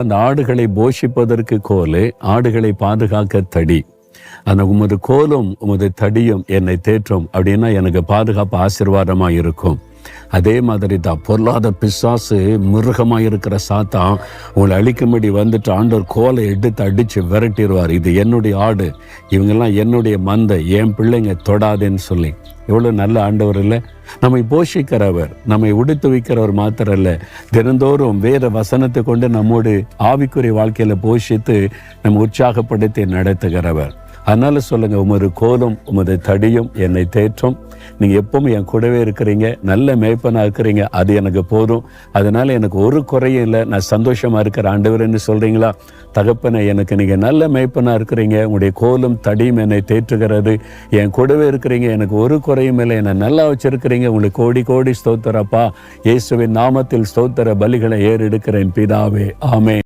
அந்த ஆடுகளை போஷிப்பதற்கு கோலு, ஆடுகளை பாதுகாக்க தடி. அந்த உமது கோலும் உமது தடியும் என்னை தேற்றும் அப்படின்னா எனக்கு பாதுகாப்பு ஆசீர்வாதமாக இருக்கும். அதே மாதிரி தான் பொல்லாத பிசாசு மிருகமாக இருக்கிற சாத்தான் உங்களை அழிக்கும்படி வந்துட்டு ஆண்டவர் கோலை எடுத்து அடித்து விரட்டிடுவார். இது என்னுடைய ஆடு, இவங்கெல்லாம் என்னுடைய மந்தை, என் பிள்ளைங்க தொடாதேன்னு சொல்லி. எவ்வளோ நல்ல ஆண்டவர் இல்லை? நம்மை போஷிக்கிறவர், நம்மை உடுத்து வைக்கிறவர் மாத்திரம் இல்லை, தினந்தோறும் வேத வசனத்தை கொண்டு நம்மோடு ஆவிக்குரிய வாழ்க்கையில் போஷித்து நம்ம உற்சாகப்படுத்தி நடத்துகிறவர். அதனால சொல்லுங்க, உமது கோலும் உமது தடியும் என்னை தேற்றும். நீங்க எப்பவும் என் கூடவே இருக்கிறீங்க, நல்ல மேய்ப்பனா இருக்கிறீங்க, அது எனக்கு போதும். அதனால எனக்கு ஒரு குறையும் இல்லை, நான் சந்தோஷமா இருக்கிற ஆண்டவர்ன்னு சொல்றீங்களா? தகப்பனை, எனக்கு நீங்க நல்ல மேய்ப்பனா இருக்கிறீங்க, உங்களுடைய கோலும் தடியும் என்னை தேற்றுகிறது, என் கூடவே இருக்கிறீங்க, எனக்கு ஒரு குறையும் இல்லை, என்னை நல்லா வச்சிருக்கிறீங்க. உங்களுக்கு கோடி கோடி ஸ்தோத்திரப்பா. இயேசுவின் நாமத்தில் ஸ்தோத்திர பலிகளை ஏறெடுக்கிறேன் பிதாவே, ஆமென்.